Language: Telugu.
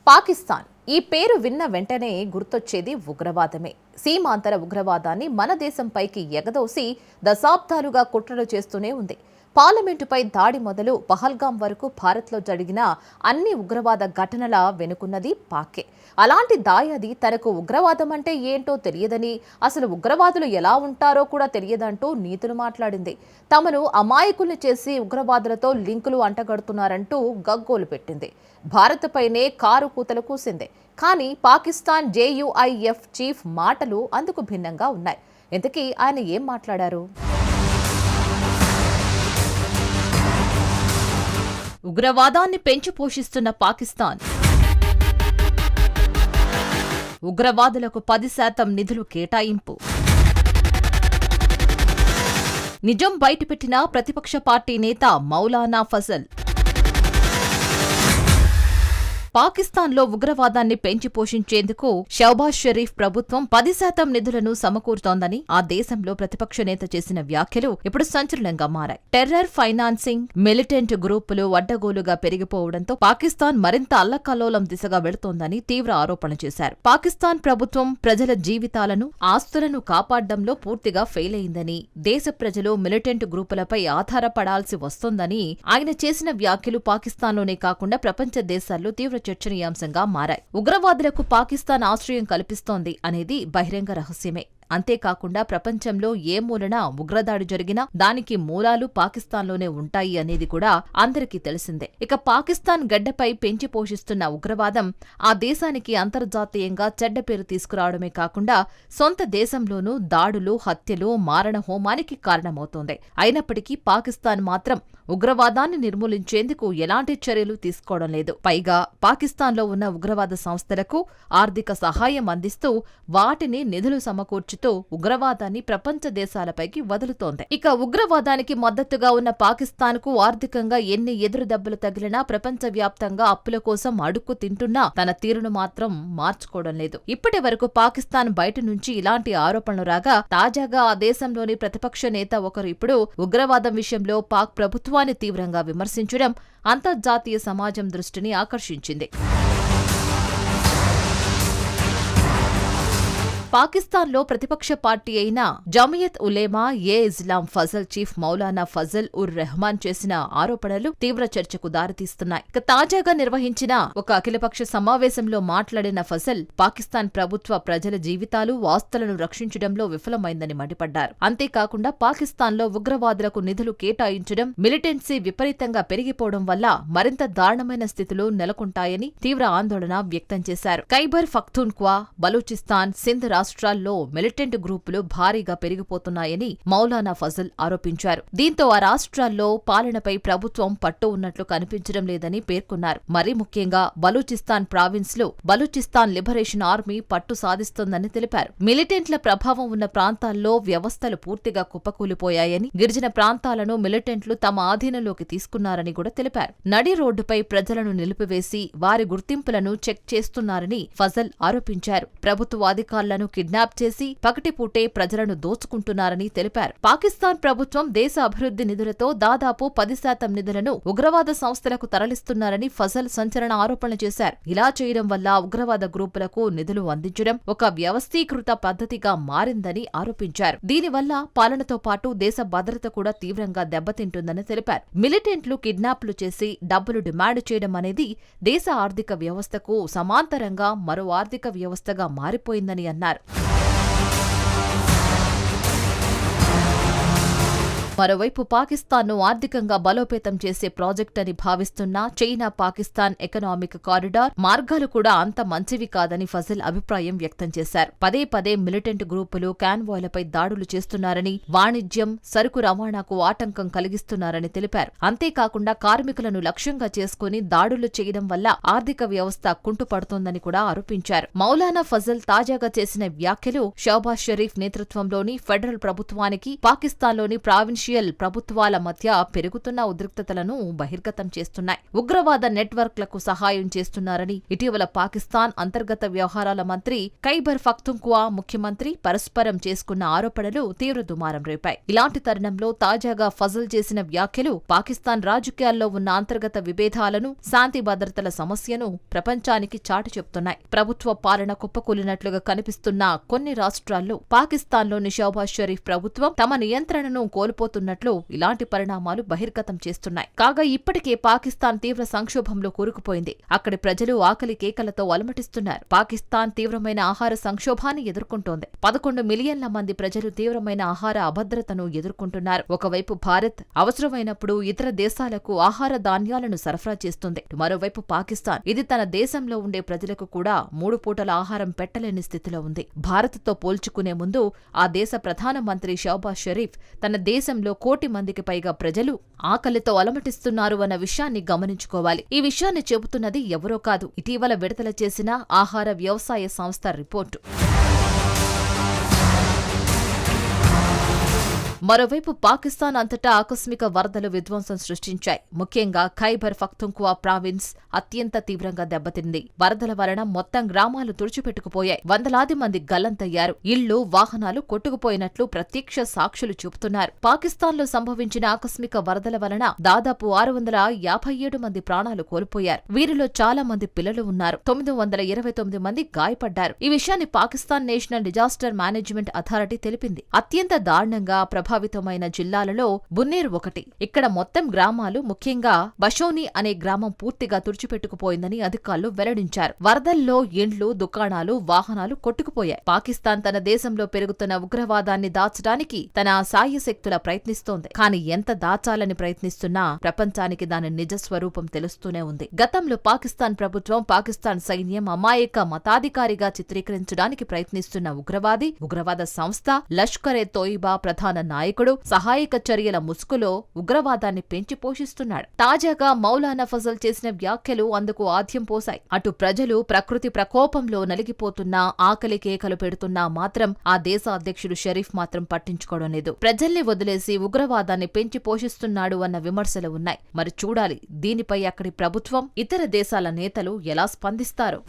పాకిస్తాన్ ఈ పేరు విన్న వెంటనే గుర్తొచ్చేది ఉగ్రవాదమే. సీమాంతర ఉగ్రవాదాన్ని మన దేశంపైకి ఎగదోసి దశాబ్దాలుగా కుట్రలు చేస్తూనే ఉంది. పార్లమెంటుపై దాడి మొదలు పహల్గాం వరకు భారత్లో జరిగిన అన్ని ఉగ్రవాద ఘటనల వెనుకున్నది పాకే. అలాంటి దాయాది తనకు ఉగ్రవాదం అంటే ఏంటో తెలియదని, అసలు ఉగ్రవాదులు ఎలా ఉంటారో కూడా తెలియదంటూ నీతులు మాట్లాడింది. తమను అమాయకుల్ని చేసి ఉగ్రవాదులతో లింకులు అంటగడుతున్నారంటూ గగ్గోలు పెట్టింది. భారత్పైనే కారు కూతలు కూసింది. కానీ పాకిస్తాన్ JUIF చీఫ్ మాటలు అందుకు భిన్నంగా ఉన్నాయి. ఇంతకీ ఆయన ఏం మాట్లాడారు? ఉగ్రవాదాన్ని పెంచి పోషిస్తున్న పాకిస్తాన్ ఉగ్రవాదులకు 10% నిధులు కేటాయింపు. నిజం బయటపెట్టిన ప్రతిపక్ష పార్టీ నేత మౌలానా ఫజల్. పాకిస్తాన్లో ఉగ్రవాదాన్ని పెంచి పోషించేందుకు షహబాజ్ షరీఫ్ ప్రభుత్వం 10% నిధులను సమకూరుతోందని ఆ దేశంలో ప్రతిపక్ష నేత చేసిన వ్యాఖ్యలు ఇప్పుడు సంచలనంగా మారాయి. టెర్రర్ ఫైనాన్సింగ్, మిలిటెంట్ గ్రూపులు అడ్డగోలుగా పెరిగిపోవడంతో పాకిస్తాన్ మరింత అల్లకల్లోలం దిశగా వెళుతోందని తీవ్ర ఆరోపణ చేశారు. పాకిస్తాన్ ప్రభుత్వం ప్రజల జీవితాలను, ఆస్తులను కాపాడడంలో పూర్తిగా ఫెయిల్ అయిందని, దేశ ప్రజలు మిలిటెంట్ గ్రూపులపై ఆధారపడాల్సి వస్తోందని ఆయన చేసిన వ్యాఖ్యలు పాకిస్తాన్లోనే కాకుండా ప్రపంచ దేశాల్లో తీవ్ర చర్చనీయాంశంగా మారాయి. ఉగ్రవాదులకు పాకిస్తాన్ ఆశ్రయం కల్పిస్తోంది అనేది బహిరంగ రహస్యమే. అంతేకాకుండా ప్రపంచంలో ఏ మూలన ఉగ్రదాడి జరిగినా దానికి మూలాలు పాకిస్తాన్లోనే ఉంటాయి అనేది కూడా అందరికీ తెలిసిందే. ఇక పాకిస్తాన్ గడ్డపై పెంచి పోషిస్తున్న ఉగ్రవాదం ఆ దేశానికి అంతర్జాతీయంగా చెడ్డ పేరు తీసుకురావడమే కాకుండా సొంత దేశంలోనూ దాడులు, హత్యలు, మారణ హోమానికి కారణమవుతోంది. అయినప్పటికీ పాకిస్తాన్ మాత్రం ఉగ్రవాదాన్ని నిర్మూలించేందుకు ఎలాంటి చర్యలు తీసుకోవడం లేదు. పైగా పాకిస్తాన్లో ఉన్న ఉగ్రవాద సంస్థలకు ఆర్థిక సహాయం అందిస్తూ వాటిని నిధులు సమకూర్చుతూ ఉగ్రవాదాన్ని ప్రపంచ దేశాలపైకి వదులుతోంది. ఇక ఉగ్రవాదానికి మద్దతుగా ఉన్న పాకిస్తాన్కు ఆర్థికంగా ఎన్ని ఎదురు దెబ్బలు తగిలినా, ప్రపంచవ్యాప్తంగా అప్పుల కోసం అడుక్కు తింటున్నా తన తీరును మాత్రం మార్చుకోవడం లేదు. ఇప్పటి వరకు పాకిస్తాన్ బయట నుంచి ఇలాంటి ఆరోపణలు రాగా, తాజాగా ఆ దేశంలోని ప్రతిపక్ష నేత ఒకరు ఇప్పుడు ఉగ్రవాదం విషయంలో పాక్ ప్రభుత్వాన్ని తీవ్రంగా విమర్శించడం అంతర్జాతీయ సమాజం దృష్టిని ఆకర్షించింది. పాకిస్తాన్లో ప్రతిపక్ష పార్టీ అయిన జమియత్ ఉలేమా ఏ ఇస్లాం ఫజల్ చీఫ్ మౌలానా ఫజల్ ఉర్ రెహమాన్ చేసిన ఆరోపణలు తీవ్ర చర్చకు దారితీస్తున్నాయి. తాజాగా నిర్వహించిన ఒక అఖిలపక్ష సమావేశంలో మాట్లాడిన ఫజల్ పాకిస్తాన్ ప్రభుత్వ ప్రజల జీవితాలు, ఆస్తులను రక్షించడంలో విఫలమైందని మండిపడ్డారు. అంతేకాకుండా పాకిస్తాన్లో ఉగ్రవాదులకు నిధులు కేటాయించడం, మిలిటెన్సీ విపరీతంగా పెరిగిపోవడం వల్ల మరింత దారుణమైన స్థితులు నెలకొంటాయని తీవ్ర ఆందోళన వ్యక్తం చేశారు. ఖైబర్ పఖ్తూన్ఖ్వా, బలూచిస్తాన్, సింధ్ రాష్ట్రాల్లో మిలిటెంట్ గ్రూపులు భారీగా పెరిగిపోతున్నాయని మౌలానా ఫజల్ ఆరోపించారు. దీంతో ఆ రాష్ట్రాల్లో పాలనపై ప్రభుత్వం పట్టు ఉన్నట్లు కనిపించడం లేదని పేర్కొన్నారు. మరీ ముఖ్యంగా బలూచిస్తాన్ ప్రావిన్స్ లో బలూచిస్తాన్ లిబరేషన్ ఆర్మీ పట్టు సాధిస్తోందని తెలిపారు. మిలిటెంట్ల ప్రభావం ఉన్న ప్రాంతాల్లో వ్యవస్థలు పూర్తిగా కుప్పకూలిపోయాయని, గిరిజన ప్రాంతాలను మిలిటెంట్లు తమ ఆధీనంలోకి తీసుకున్నారని కూడా తెలిపారు. నడి రోడ్డుపై ప్రజలను నిలిపివేసి వారి గుర్తింపులను చెక్ చేస్తున్నారని ఫజల్ ఆరోపించారు. ప్రభుత్వ అధికారులను కిడ్నాప్ చేసి పగటిపూటే ప్రజలను దోచుకుంటున్నారని తెలిపారు. పాకిస్తాన్ ప్రభుత్వం దేశ అభివృద్ధి నిధులతో దాదాపు 10% నిధులను ఉగ్రవాద సంస్థలకు తరలిస్తున్నారని ఫజల్ సంచలన ఆరోపణలు చేశారు. ఇలా చేయడం వల్ల ఉగ్రవాద గ్రూపులకు నిధులు అందించడం ఒక వ్యవస్థీకృత పద్ధతిగా మారిందని ఆరోపించారు. దీనివల్ల పాలనతో పాటు దేశ భద్రత కూడా తీవ్రంగా దెబ్బతింటుందని తెలిపారు. మిలిటెంట్లు కిడ్నాప్లు చేసి డబ్బులు డిమాండ్ చేయడం అనేది దేశ ఆర్థిక వ్యవస్థకు సమాంతరంగా మరో ఆర్థిక వ్యవస్థగా మారిపోయిందని అన్నారు. మరోవైపు పాకిస్తాన్ను ఆర్థికంగా బలోపేతం చేసే ప్రాజెక్ట్ అని భావిస్తున్న చైనా పాకిస్తాన్ ఎకనామిక్ కారిడార్ మార్గాలు కూడా అంత మంచివి కాదని ఫజల్ అభిప్రాయం వ్యక్తం చేశారు. పదే పదే మిలిటెంట్ గ్రూపులు కాన్వాయ్లపై దాడులు చేస్తున్నారని, వాణిజ్యం, సరుకు రవాణాకు ఆటంకం కలిగిస్తున్నారని తెలిపారు. అంతేకాకుండా కార్మికులను లక్ష్యంగా చేసుకుని దాడులు చేయడం వల్ల ఆర్థిక వ్యవస్థ కుంటుపడుతోందని కూడా ఆరోపించారు. మౌలానా ఫజల్ తాజాగా చేసిన వ్యాఖ్యలు షహబాజ్ షరీఫ్ నేతృత్వంలోని ఫెడరల్ ప్రభుత్వానికి పాకిస్తాన్లోని ప్రావిన్షియల్ అఫీషియల్ ప్రభుత్వాల మధ్య పెరుగుతున్న ఉద్రిక్తతలను బహిర్గతం చేస్తున్నాయి. ఉగ్రవాద నెట్వర్క్లకు సహాయం చేస్తున్నారని ఇటీవల పాకిస్తాన్ అంతర్గత వ్యవహారాల మంత్రి ఖైబర్ పఖ్తూన్ఖ్వా ముఖ్యమంత్రి పరస్పరం చేసుకున్న ఆరోపణలు తీవ్ర దుమారం రేపాయి. ఇలాంటి తరుణంలో తాజాగా ఫజల్ చేసిన వ్యాఖ్యలు పాకిస్తాన్ రాజకీయాల్లో ఉన్న అంతర్గత విభేదాలను, శాంతి భద్రతల సమస్యను ప్రపంచానికి చాటి చెప్తున్నాయి. ప్రభుత్వ పాలన కుప్పకూలినట్లుగా కనిపిస్తున్న కొన్ని రాష్ట్రాల్లో పాకిస్తాన్లోని షహబాజ్ షరీఫ్ ప్రభుత్వం తమ నియంత్రణను కోల్పోతున్నట్లు ఇలాంటి పరిణామాలు బహిర్గతం చేస్తున్నాయి. కాగా ఇప్పటికే పాకిస్తాన్ తీవ్ర సంక్షోభంలో కూరుకుపోయింది. అక్కడి ప్రజలు ఆకలి కేకలతో అలమటిస్తున్నారు. పాకిస్తాన్ తీవ్రమైన ఆహార సంక్షోభాన్ని ఎదుర్కొంటోంది. 11 మిలియన్ల మంది ప్రజలు తీవ్రమైన ఆహార అభద్రతను ఎదుర్కొంటున్నారు. ఒకవైపు భారత్ అవసరమైనప్పుడు ఇతర దేశాలకు ఆహార ధాన్యాలను సరఫరా చేస్తుంది. మరోవైపు పాకిస్తాన్ ఇది తన దేశంలో ఉండే ప్రజలకు కూడా 3 పూటల ఆహారం పెట్టలేని స్థితిలో ఉంది. భారత్తో పోల్చుకునే ముందు ఆ దేశ ప్రధానమంత్రి షహబాజ్ షరీఫ్ తన దేశంలో 1 కోటి మందికి పైగా ప్రజలు ఆకలితో అలమటిస్తున్నారు అన్న విషయాన్ని గమనించుకోవాలి. ఈ విషయాన్ని చెబుతున్నది ఎవరో కాదు, ఇటీవల విడుదల చేసిన ఆహార వ్యవసాయ సంస్థ రిపోర్టు. మరోవైపు పాకిస్తాన్ అంతటా ఆకస్మిక వరదలు విధ్వంసం సృష్టించాయి. ముఖ్యంగా ఖైబర్ పఖ్తూన్ఖ్వా ప్రావిన్స్ అత్యంత తీవ్రంగా దెబ్బతింది. వరదల వలన మొత్తం గ్రామాలు తుడిచిపెట్టుకుపోయాయి. వందలాది మంది గల్లంతయ్యారు. ఇళ్లు, వాహనాలు కొట్టుకుపోయినట్లు ప్రత్యక్ష సాక్షులు చూపుతున్నారు. పాకిస్తాన్లో సంభవించిన ఆకస్మిక వరదల వలన దాదాపు 657 మంది ప్రాణాలు కోల్పోయారు. వీరిలో చాలా మంది పిల్లలు ఉన్నారు. 929 మంది గాయపడ్డారు. ఈ విషయాన్ని Pakistan national disaster management authority తెలిపింది. అత్యంత దారుణంగా ప్రభావితమైన జిల్లాలలో బున్నేర్ ఒకటి. ఇక్కడ మొత్తం గ్రామాలు, ముఖ్యంగా బషౌని అనే గ్రామం పూర్తిగా తుడిచిపెట్టుకుపోయిందని అధికారులు వెల్లడించారు. వరదల్లో ఇండ్లు, దుకాణాలు, వాహనాలు కొట్టుకుపోయాయి. పాకిస్తాన్ తన దేశంలో పెరుగుతున్న ఉగ్రవాదాన్ని దాచడానికి తన సాయశక్తులా ప్రయత్నిస్తోంది. కానీ ఎంత దాచాలని ప్రయత్నిస్తున్నా ప్రపంచానికి దాని నిజ స్వరూపం తెలుస్తూనే ఉంది. గతంలో పాకిస్తాన్ ప్రభుత్వం, పాకిస్తాన్ సైన్యం అమాయక మతాధికారిగా చిత్రీకరించడానికి ప్రయత్నిస్తున్న ఉగ్రవాద సంస్థ లష్కరే తోయిబా ప్రధాన నాయకుడు సహాయక చర్యల ముసుగులో ఉగ్రవాదాన్ని పెంచి పోషిస్తున్నాడు. తాజాగా మౌలానా ఫజల్ చేసిన వ్యాఖ్యలు అందుకు ఆద్యం పోశాయి. అటు ప్రజలు ప్రకృతి ప్రకోపంలో నలిగిపోతున్నా, ఆకలి కేకలు పెడుతున్నా మాత్రం ఆ దేశ అధ్యక్షుడు షరీఫ్ మాత్రం పట్టించుకోవడం లేదు. ప్రజల్ని వదిలేసి ఉగ్రవాదాన్ని పెంచి పోషిస్తున్నాడు అన్న విమర్శలు ఉన్నాయి. మరి చూడాలి దీనిపై అక్కడి ప్రభుత్వం, ఇతర దేశాల నేతలు ఎలా స్పందిస్తారు.